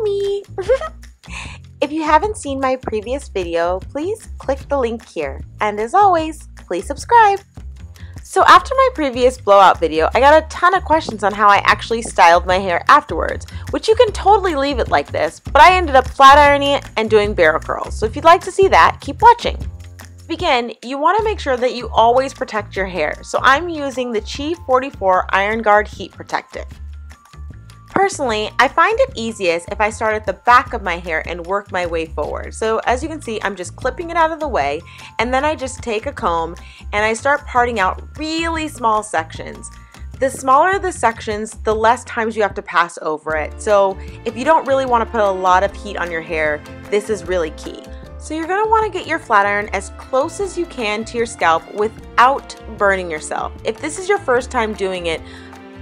me. If you haven't seen my previous video, please click the link here. And as always, please subscribe. So after my previous blowout video, I got a ton of questions on how I actually styled my hair afterwards, which you can totally leave it like this, but I ended up flat ironing it and doing barrel curls. So if you'd like to see that, keep watching. To begin, you want to make sure that you always protect your hair. So I'm using the Chi 44 Iron Guard Heat Protectant. Personally, I find it easiest if I start at the back of my hair and work my way forward. So as you can see, I'm just clipping it out of the way, and then I just take a comb and I start parting out really small sections. The smaller the sections, the less times you have to pass over it. So if you don't really want to put a lot of heat on your hair, this is really key. So you're going to want to get your flat iron as close as you can to your scalp without burning yourself. If this is your first time doing it,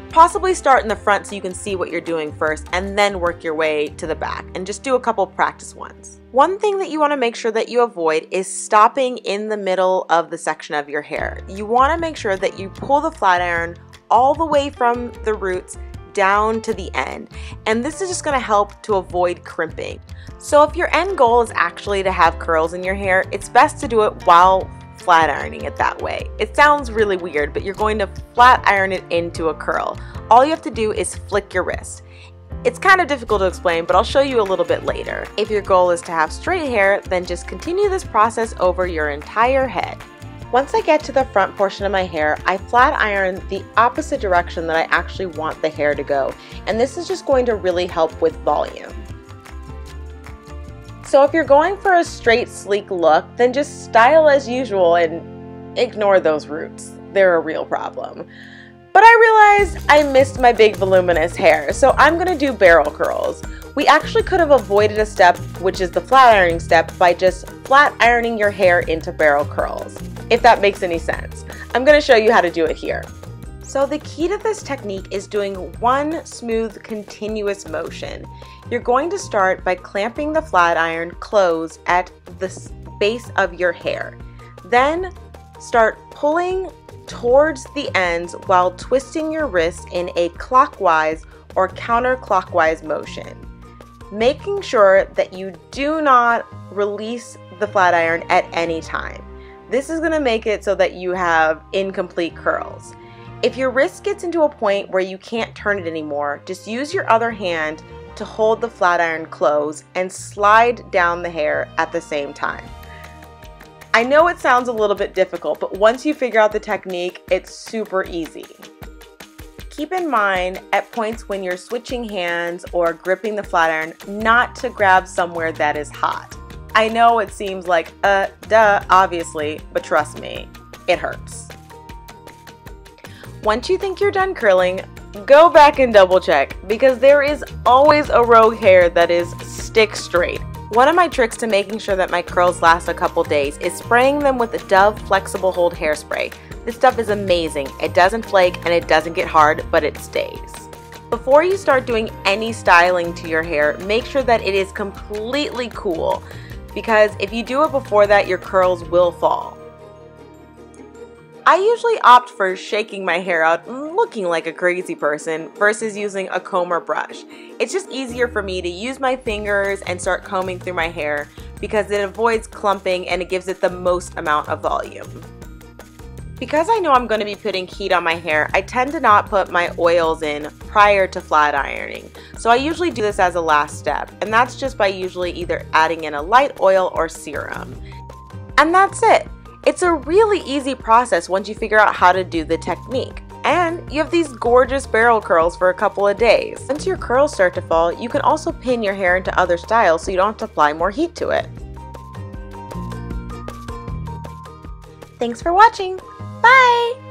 possibly start in the front so you can see what you're doing first and then work your way to the back and just do a couple practice ones. One thing that you want to make sure that you avoid is stopping in the middle of the section of your hair. You want to make sure that you pull the flat iron all the way from the roots down to the end, and this is just going to help to avoid crimping. So if your end goal is actually to have curls in your hair, it's best to do it while flat ironing it that way. It sounds really weird, but you're going to flat iron it into a curl. All you have to do is flick your wrist. It's kind of difficult to explain, but I'll show you a little bit later. If your goal is to have straight hair, then just continue this process over your entire head. Once I get to the front portion of my hair, I flat iron the opposite direction that I actually want the hair to go, and this is just going to really help with volume. So if you're going for a straight, sleek look, then just style as usual and ignore those roots. They're a real problem. But I realized I missed my big voluminous hair, so I'm going to do barrel curls. We actually could have avoided a step, which is the flat ironing step, by just flat ironing your hair into barrel curls, if that makes any sense. I'm going to show you how to do it here. So the key to this technique is doing one smooth, continuous motion. You're going to start by clamping the flat iron close at the base of your hair. Then start pulling towards the ends while twisting your wrist in a clockwise or counterclockwise motion, making sure that you do not release the flat iron at any time. This is going to make it so that you have incomplete curls. If your wrist gets into a point where you can't turn it anymore, just use your other hand to hold the flat iron close and slide down the hair at the same time. I know it sounds a little bit difficult, but once you figure out the technique, it's super easy. Keep in mind at points when you're switching hands or gripping the flat iron not to grab somewhere that is hot. I know it seems like, duh, obviously, but trust me, it hurts. Once you think you're done curling, go back and double check, because there is always a rogue hair that is stick straight. One of my tricks to making sure that my curls last a couple days is spraying them with the Dove Flexible Hold Hairspray. This stuff is amazing. It doesn't flake and it doesn't get hard, but it stays. Before you start doing any styling to your hair, make sure that it is completely cool, because if you do it before that, your curls will fall. I usually opt for shaking my hair out and looking like a crazy person versus using a comb or brush. It's just easier for me to use my fingers and start combing through my hair because it avoids clumping and it gives it the most amount of volume. Because I know I'm going to be putting heat on my hair, I tend to not put my oils in prior to flat ironing. So I usually do this as a last step, and that's just by usually either adding in a light oil or serum. And that's it. It's a really easy process once you figure out how to do the technique. And you have these gorgeous barrel curls for a couple of days. Once your curls start to fall, you can also pin your hair into other styles so you don't have to apply more heat to it. Thanks for watching. Bye!